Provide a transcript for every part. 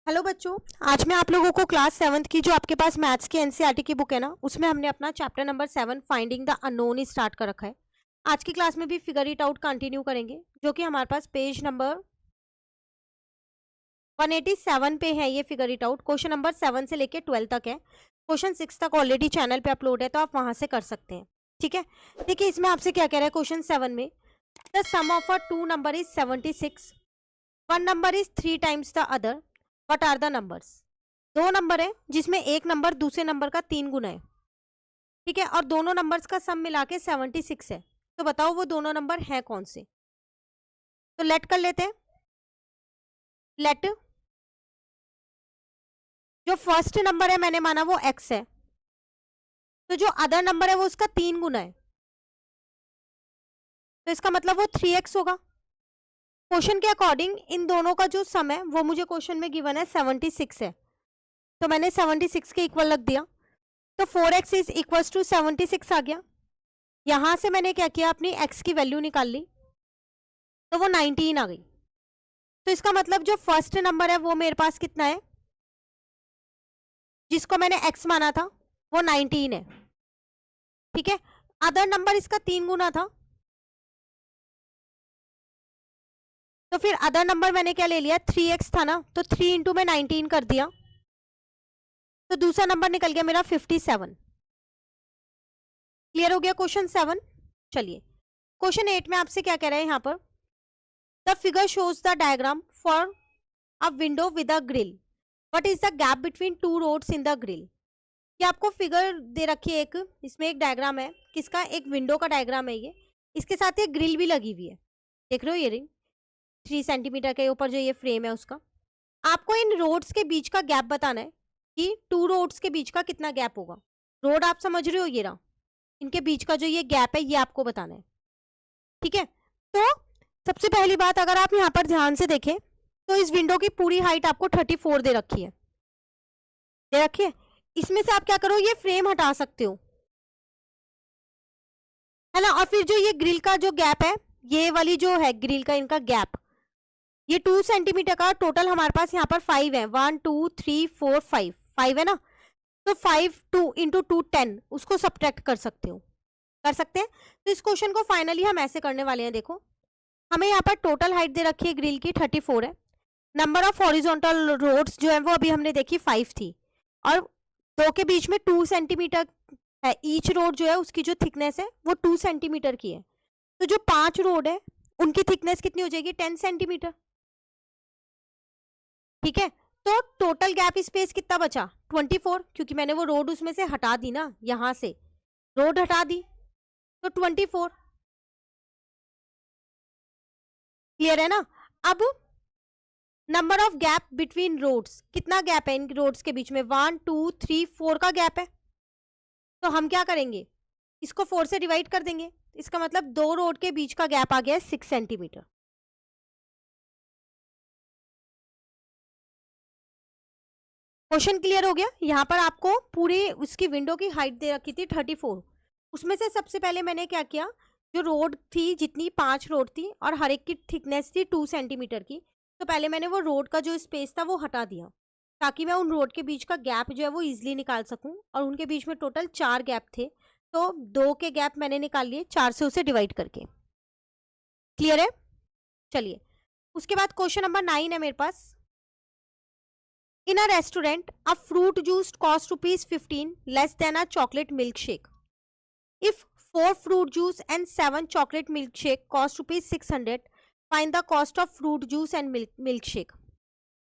Hello बच्चों। आज मैं आप लोगों को क्लास 7th की जो आपके पास मैथ्स की एनसीईआरटी की बुक है ना, उसमें हमने अपना chapter number 7 finding the unknown start कर रखा है। आज की क्लास में भी फिगर इट आउट कंटिन्यू करेंगे, जो कि हमारे पास पेज नंबर 187 पे है। ये figure it out question number 7 से लेके 12 तक है। क्वेश्चन 6 तक ऑलरेडी चैनल पे अपलोड है, तो आप वहां से कर सकते हैं। ठीक है, देखिए इसमें आपसे क्या कह रहा है क्वेश्चन 7 में। The sum of a two number is 76, one number is 3 times the other, what are the numbers. दो नंबर है जिसमें एक नंबर दूसरे नंबर का 3 गुना है। ठीक है, और दोनों नंबर्स का सम मिला के 76 है। तो बताओ वो दोनों नंबर हैं कौन से। तो लेट कर लेते हैं। लेट जो फर्स्ट नंबर है मैंने माना वो x है, तो जो अदर नंबर है वो उसका 3 गुना है, तो इसका मतलब वो 3x होगा। क्वेश्चन के अकॉर्डिंग इन दोनों का जो सम है वो मुझे क्वेश्चन में गिवन है 76 है, तो मैंने 76 के इक्वल रख दिया। तो 4x इज इक्वल टू 76 आ गया। यहां से मैंने क्या किया, अपनी x की वैल्यू निकाल ली, तो वो 19 आ गई। तो इसका मतलब जो फर्स्ट नंबर है वो मेरे पास कितना है, जिसको मैंने x माना था वो 19 है। ठीक है, अदर नंबर इसका 3 गुना था, तो फिर अदर नंबर मैंने क्या ले लिया, 3x था ना, तो 3 इंटू में 19 कर दिया, तो दूसरा नंबर निकल गया मेरा 57। क्लियर हो गया क्वेश्चन 7। चलिए क्वेश्चन 8 में आपसे क्या कह रहा है यहाँ पर। The figure shows the diagram for a window with a grill, what is the gap between two rods in the grill. ये आपको फिगर दे रखी है एक, इसमें एक डायग्राम है किसका, एक विंडो का डायग्राम है ये। इसके साथ एक ग्रिल भी लगी हुई है, देख रहे हो ये रिंग 3 सेंटीमीटर के ऊपर जो ये फ्रेम है उसका। आपको इन रोड्स के बीच का गैप बताना है कि टू रोड्स के बीच का कितना गैप होगा। रोड आप समझ रहे हो, ये रहा, इनके बीच का जो ये गैप है ये आपको बताना है। ठीक है, तो सबसे पहली बात अगर आप यहाँ पर ध्यान से देखें तो इस विंडो की पूरी हाइट आपको 34 दे रखी है, दे रखी है। इसमें से आप क्या करो, ये फ्रेम हटा सकते हो, है ना। और फिर जो ये ग्रिल का जो गैप है, ये वाली जो है ग्रिल का इनका गैप, ये 2 सेंटीमीटर का टोटल हमारे पास यहाँ पर 5 है। 1 2 3 4 5 5 है ना, तो 5 2 इंटू 2 10, उसको सब्ट्रैक्ट कर सकते हो, कर सकते हैं। तो इस क्वेश्चन को फाइनली हम ऐसे करने वाले हैं। देखो हमें यहाँ पर टोटल हाइट दे रखी है ग्रिल की 34 है। नंबर ऑफ हॉरिजॉन्टल रोड्स जो है वो अभी हमने देखी 5 थी, और दो के बीच में 2 सेंटीमीटर है। ईच रोड जो है उसकी जो थिकनेस है वो 2 सेंटीमीटर की है, तो जो 5 रोड है उनकी थिकनेस कितनी हो जाएगी, 10 सेंटीमीटर। ठीक है, तो टोटल गैप स्पेस कितना बचा, 24, क्योंकि मैंने वो रोड उसमें से हटा दी ना, यहां से रोड हटा दी, तो 24। क्लियर है ना। अब number of gap between rods, कितना गैप है इन रोड्स के बीच में, 1 2 3 4 का गैप है। तो हम क्या करेंगे, इसको 4 से डिवाइड कर देंगे। इसका मतलब दो रोड के बीच का गैप आ गया है 6 सेंटीमीटर। क्वेश्चन क्लियर हो गया। यहाँ पर आपको पूरी उसकी विंडो की हाइट दे रखी थी 34, उसमें से सबसे पहले मैंने क्या किया, जो रोड थी जितनी 5 रोड थी और हर एक की थिकनेस थी 2 सेंटीमीटर की, तो पहले मैंने वो रोड का जो स्पेस था वो हटा दिया, ताकि मैं उन रोड के बीच का गैप जो है वो इजिली निकाल सकूं। और उनके बीच में टोटल 4 गैप थे, तो 2 के गैप मैंने निकाल लिए 4 से उसे डिवाइड करके। क्लियर है। चलिए उसके बाद क्वेश्चन नंबर 9 है मेरे पास। In a restaurant a fruit juice cost ₹15 less than a chocolate milk shake. If 4 fruit juice and 7 chocolate milkshake cost ₹600, find the cost of fruit juice and milkshake.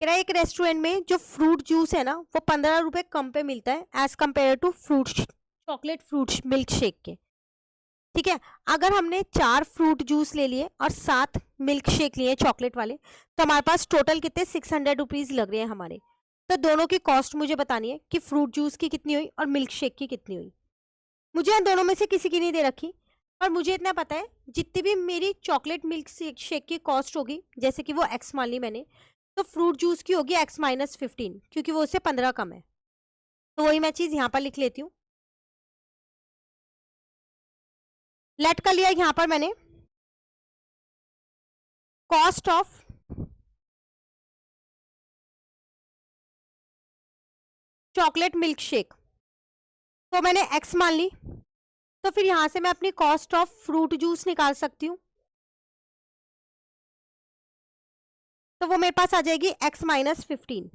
कह रहा है एक रेस्टोरेंट में जो fruit juice है ना वो 15 रुपए कम पे मिलता है as compare to fruit chocolate fruit milk shake के। ठीक है, अगर हमने 4 फ्रूट जूस ले लिए और 7 मिल्क शेक लिए चॉकलेट वाले, तो हमारे पास टोटल कितने 600 रुपीज लग रहे हैं हमारे। तो दोनों की कॉस्ट मुझे बतानी है कि फ्रूट जूस की कितनी हुई और मिल्क शेक की कितनी हुई। मुझे इन दोनों में से किसी की नहीं दे रखी, पर मुझे इतना पता है जितनी भी मेरी चॉकलेट मिल्क शेक की कॉस्ट होगी, जैसे कि वो एक्स मान ली मैंने, तो फ्रूट जूस की होगी x-15, क्योंकि वो उससे 15 कम है। तो वही मैं चीज यहाँ पर लिख लेती हूँ। लेट कर लिया यहाँ पर मैंने, cost of chocolate milk shake, तो मैंने x मान ली। तो फिर यहां से मैं अपनी कॉस्ट ऑफ फ्रूट जूस निकाल सकती हूँ, तो वो मेरे पास आ जाएगी x minus 15।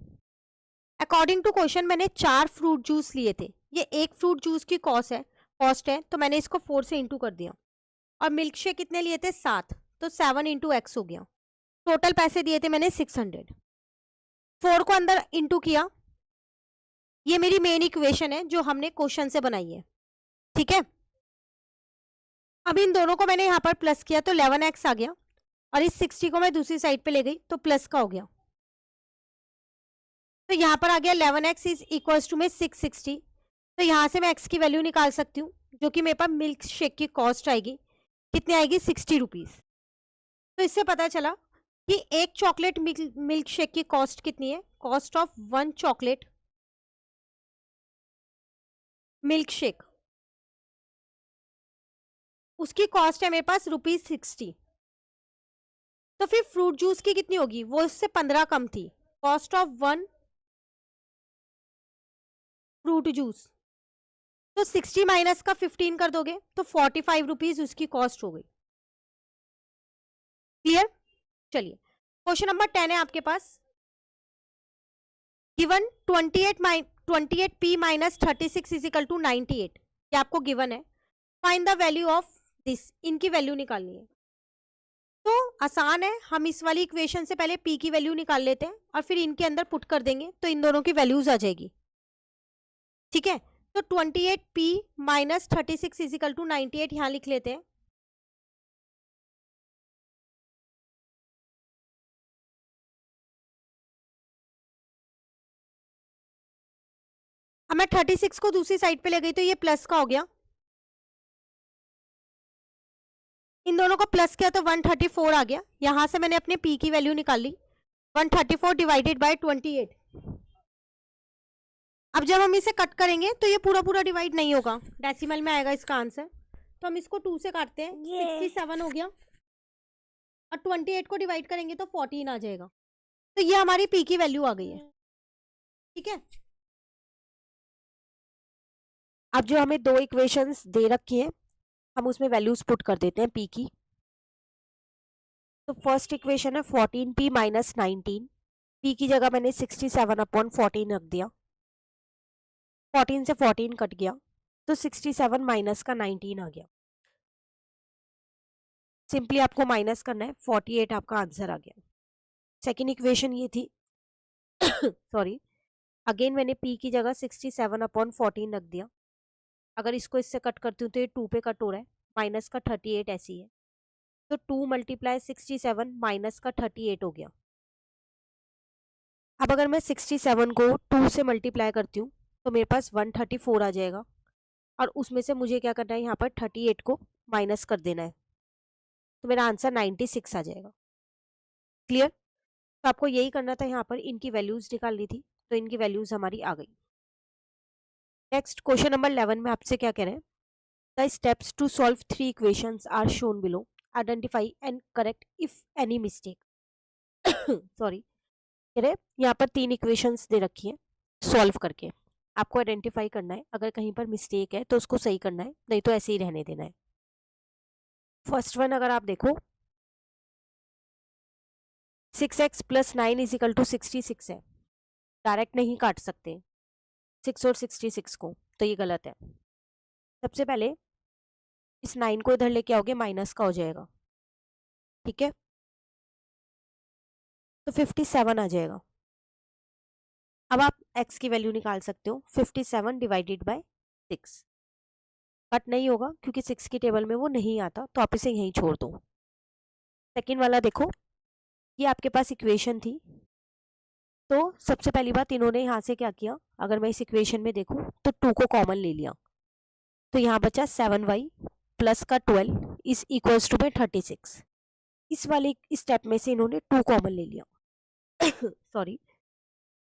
According to question मैंने 4 फ्रूट जूस लिए थे, ये एक फ्रूट जूस की कॉस्ट है, तो मैंने इसको 4 से इंटू कर दिया। और मिल्क शेक कितने लिए थे? 7, तो 7 इंटू एक्स हो गया। टोटल पैसे दिए थे मैंने 600। 4 को अंदर इंटू किया। ये मेरी मेन इक्वेशन है जो हमने क्वेश्चन से बनाई है, ठीक है। अब इन दोनों को मैंने यहाँ पर प्लस किया तो 11x आ गया, और इस 60 को मैं दूसरी साइड पे ले गई तो प्लस का हो गया। तो यहाँ पर आ गया 11x इज इक्वल टू में 660। तो यहाँ से मैं x की वैल्यू निकाल सकती हूँ, जो कि मेरे पास मिल्क शेक की कॉस्ट आएगी, कितनी आएगी? 60 रुपीज। तो इससे पता चला कि एक चॉकलेट मिल्क शेक की कॉस्ट कितनी है। Cost of 1 chocolate milk shake, उसकी कॉस्ट है मेरे पास ₹60। तो फिर फ्रूट जूस की कितनी होगी? वो इससे 15 कम थी। कॉस्ट ऑफ 1 फ्रूट जूस, तो 60 माइनस का 15 कर दोगे तो 45 रुपीज उसकी कॉस्ट हो गई। क्लियर? चलिए क्वेश्चन नंबर 10 है आपके पास। Given 28 p minus 36 is equal to 98, ये आपको गिवन है। Find the value of this, इनकी वैल्यू निकालनी है। तो आसान है, हम इस वाली इक्वेशन से पहले p की वैल्यू निकाल लेते हैं और फिर इनके अंदर पुट कर देंगे तो इन दोनों की वैल्यूज आ जाएगी, ठीक है। तो 28p minus 36 is equal to 98 यहां लिख लेते हैं। अब मैं 36 को दूसरी साइड पे ले गई तो ये प्लस का हो गया। इन दोनों को प्लस किया तो 134 आ गया। यहां से मैंने अपने p की वैल्यू निकाल ली, 134 डिवाइडेड बाय 28। अब जब हम इसे कट करेंगे तो ये पूरा पूरा डिवाइड नहीं होगा, डेसिमल में आएगा इसका आंसर। तो हम इसको 2 से काटते हैं, 67 हो गया। और 28 को डिवाइड करेंगे तो 14 आ जाएगा। तो ये हमारी p की वैल्यू आ गई है, ठीक है। अब जो हमें दो इक्वेशंस दे रखी है, हम उसमें वैल्यूज पुट कर देते हैं p की। तो फर्स्ट इक्वेशन है 14p माइनस 19, p की जगह मैंने 67 अपॉन 14 रख दिया। 14 से 14 कट गया तो 67 माइनस का 19 आ गया। सिंपली आपको माइनस करना है, 48 आपका आंसर आ गया। सेकेंड इक्वेशन ये थी सॉरी, अगेन मैंने p की जगह 67 अपॉन 14 रख दिया। अगर इसको इससे कट करती हूँ तो ये 2 पे कट हो रहा है, माइनस का 38 ऐसी है। तो 2 मल्टीप्लाई 67 माइनस का 38 हो गया। अब अगर मैं 67 को 2 से मल्टीप्लाई करती हूँ तो मेरे पास 134 आ जाएगा, और उसमें से मुझे क्या करना है, यहाँ पर 38 को माइनस कर देना है, तो मेरा आंसर 96 आ जाएगा। क्लियर? तो आपको यही करना था, यहाँ पर इनकी वैल्यूज निकालनी थी, तो इनकी वैल्यूज हमारी आ गई। नेक्स्ट क्वेश्चन नंबर 11 में आपसे क्या कह रहे हैं, the steps to solve 3 equations are shown below, identify and correct if any mistake. Sorry, कह रहे यहाँ पर 3 इक्वेशंस दे रखी है, सॉल्व करके आपको आइडेंटिफाई करना है, अगर कहीं पर मिस्टेक है तो उसको सही करना है, नहीं तो ऐसे ही रहने देना है। फर्स्ट वन अगर आप देखो, 6x plus 9 is equal to 66 है, डायरेक्ट नहीं काट सकते 6 और 66 को, तो ये गलत है। सबसे पहले इस 9 को इधर लेके आओगे, माइनस का हो जाएगा, ठीक है। तो 57 आ जाएगा। अब आप x की वैल्यू निकाल सकते हो, 57 डिवाइडेड बाय 6। कट नहीं होगा क्योंकि 6 की टेबल में वो नहीं आता, तो आप इसे यहीं छोड़ दो। सेकेंड वाला देखो, ये आपके पास इक्वेशन थी, तो सबसे पहली बात इन्होंने यहाँ से क्या किया, अगर मैं इस इक्वेशन में देखूँ तो 2 को कॉमन ले लिया, तो यहाँ बचा 7y प्लस का 12 इज इक्वल्स टू में 36। इस वाले स्टेप में से इन्होंने 2 कॉमन ले लिया। सॉरी,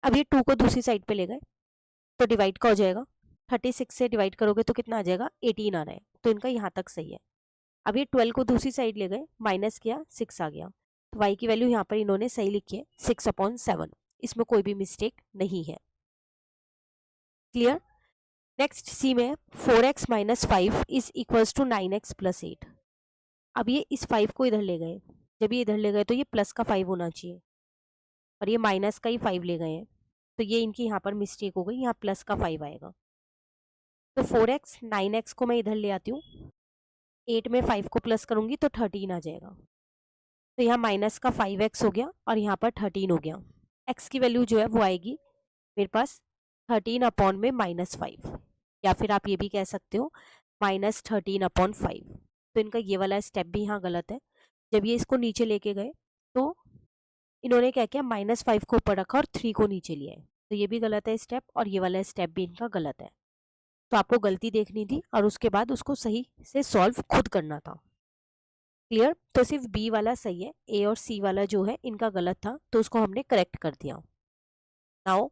अब ये 2 को दूसरी साइड पे ले गए तो डिवाइड का हो जाएगा, 36 से डिवाइड करोगे तो कितना आ जाएगा, 18 आ रहा है, तो इनका यहाँ तक सही है। अब ये 12 को दूसरी साइड ले गए, माइनस किया, 6 आ गया, तो y की वैल्यू यहाँ पर इन्होंने सही लिखी है 6/7, इसमें कोई भी मिस्टेक नहीं है। क्लियर। नेक्स्ट सी में 4x minus 5 is equals to 9x plus 8। अब ये इस 5 को इधर ले गए, जब ये इधर ले गए तो ये प्लस का 5 होना चाहिए और ये माइनस का ही 5 ले गए हैं, तो ये इनकी यहाँ पर मिस्टेक हो गई, यहाँ प्लस का 5 आएगा। तो 4x 9x को मैं इधर ले आती हूँ, 8 में 5 को प्लस करूंगी तो 13 आ जाएगा। तो यहाँ माइनस का 5x हो गया और यहाँ पर 13 हो गया। x की वैल्यू जो है वो आएगी मेरे पास 13 अपॉन में -5, या फिर आप ये भी कह सकते हो -13/5। तो इनका ये वाला स्टेप भी यहाँ गलत है। जब ये इसको नीचे लेके गए तो इन्होंने क्या किया, -5 को ऊपर रखा और 3 को नीचे लिया है, तो ये भी गलत है स्टेप, और ये वाला स्टेप भी इनका गलत है। तो आपको गलती देखनी थी और उसके बाद उसको सही से सॉल्व खुद करना था। क्लियर। तो सिर्फ बी वाला सही है, ए और सी वाला जो है इनका गलत था, तो उसको हमने करेक्ट कर दिया। नाउ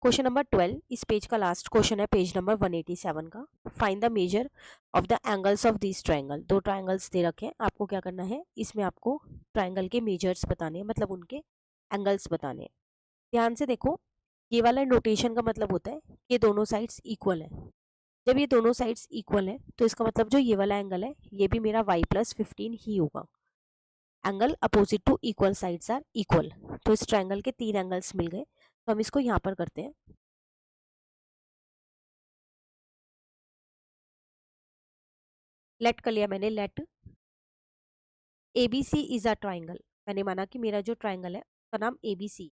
क्वेश्चन नंबर 12, इस पेज का लास्ट क्वेश्चन है, पेज नंबर 187 का। Find the measure of the angles of this triangle. दो ट्रायंगल्स दे रखे हैं, आपको क्या करना है, इसमें आपको ट्रायंगल के मेजर्स बताने हैं, मतलब उनके एंगल्स बताने हैं। ध्यान से देखो, ये वाला नोटेशन का मतलब होता है ये दोनों साइड्स इक्वल है। जब ये दोनों साइड्स इक्वल है तो इसका मतलब जो ये वाला एंगल है ये भी मेरा y+15 ही होगा। Angle opposite to equal sides are equal. तो इस ट्रायंगल के 3 एंगल्स मिल गए, तो हम इसको यहाँ पर करते हैं। लेट कर लिया मैंने, let ABC is a triangle. मैंने माना कि मेरा जो ट्राइंगल है उसका नाम ABC,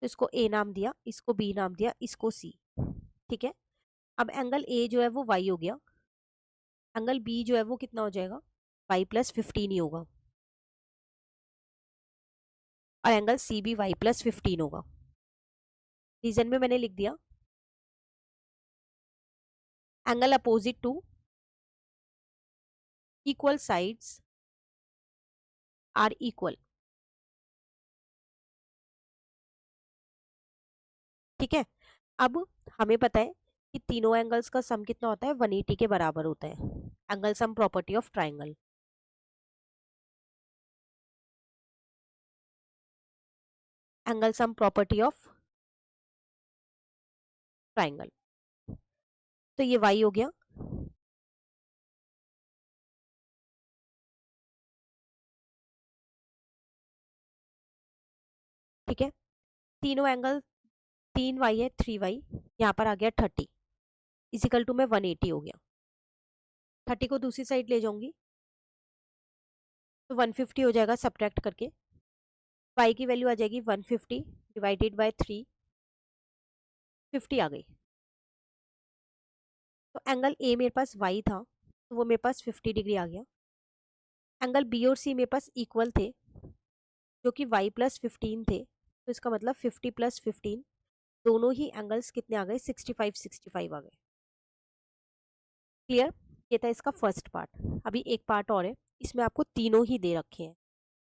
तो इसको A नाम दिया, इसको B नाम दिया, इसको C। ठीक है। अब एंगल A जो है वो y हो गया, एंगल B जो है वो कितना हो जाएगा, y+15 ही होगा, और एंगल C भी y+15 होगा। रीजन में मैंने लिख दिया, angle opposite to equal sides are equal. ठीक है। अब हमें पता है कि तीनों एंगल्स का सम कितना होता है, 180 के बराबर होता है। Angle sum property of triangle. Angle sum property of triangle. तो ये y हो गया, ठीक है। तीनों एंगल 3y है, 3y, यहाँ पर आ गया 30 इजिकल टू में 180 हो गया। 30 को दूसरी साइड ले जाऊंगी तो 150 हो जाएगा, सब्ट्रैक्ट करके y की वैल्यू आ जाएगी 150 डिवाइडेड बाय 3, 50 आ गई। तो एंगल A मेरे पास y था तो वो मेरे पास 50 डिग्री आ गया। एंगल B और C मेरे पास इक्वल थे जो कि y+15 थे, तो इसका मतलब 50+15 दोनों ही एंगल्स कितने आ गए, 65 आ गए। क्लियर। ये था इसका फर्स्ट पार्ट। अभी एक पार्ट और है, इसमें आपको तीनों ही दे रखे हैं,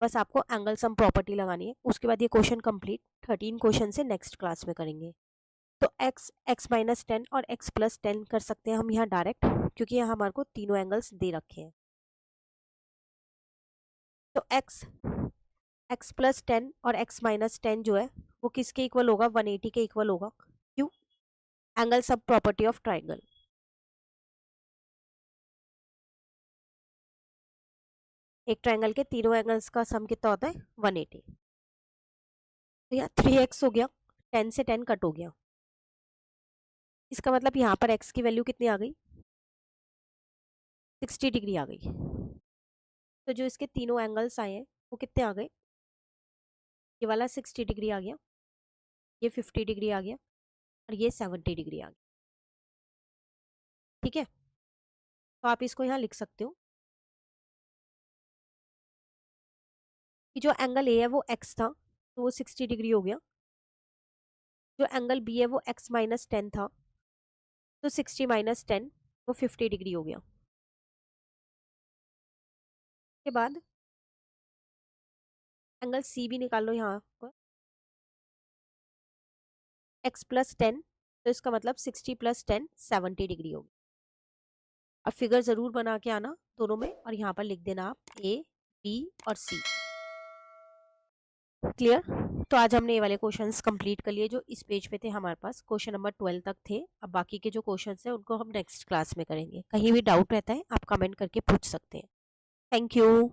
बस आपको एंगल सम प्रॉपर्टी लगानी है। उसके बाद ये क्वेश्चन कंप्लीट। 13 क्वेश्चन से नेक्स्ट क्लास में करेंगे। तो x−10 और x+10 कर सकते हैं हम यहाँ डायरेक्ट, क्योंकि यहाँ हमारे को तीनों एंगल्स दे रखे हैं। तो x+10 और x−10 जो है वो किसके इक्वल होगा, 180 के इक्वल होगा। क्यों, एंगल सब प्रॉपर्टी ऑफ ट्राइंगल। एक ट्राइंगल के तीनों एंगल्स का सम कितना होता है, 180। तो यहाँ 3x हो गया, 10 से 10 कट हो गया, इसका मतलब यहाँ पर x की वैल्यू कितनी आ गई, 60 डिग्री आ गई। तो जो इसके तीनों एंगल्स आए हैं वो कितने आ गए, ये वाला 60 डिग्री आ गया, ये 50 डिग्री आ गया, और ये 70 डिग्री आ गया। ठीक है। तो आप इसको यहाँ लिख सकते हो कि जो एंगल ए है वो x था तो वो 60 डिग्री हो गया, जो एंगल बी है वो x−10 था तो 60−10 वो 50 डिग्री हो गया। के बाद एंगल सी भी निकाल लो यहाँ पर, x+10, तो इसका मतलब 60+10 70 डिग्री होगी। अब फिगर जरूर बना के आना दोनों में, और यहाँ पर लिख देना आप A, B और C। क्लियर? तो आज हमने ये वाले क्वेश्चंस कंप्लीट कर लिए जो इस पेज पे थे हमारे पास। क्वेश्चन नंबर 12 तक थे। अब बाकी के जो क्वेश्चंस हैं उनको हम नेक्स्ट क्लास में करेंगे। कहीं भी डाउट रहता है आप कमेंट करके पूछ सकते हैं। Thank you.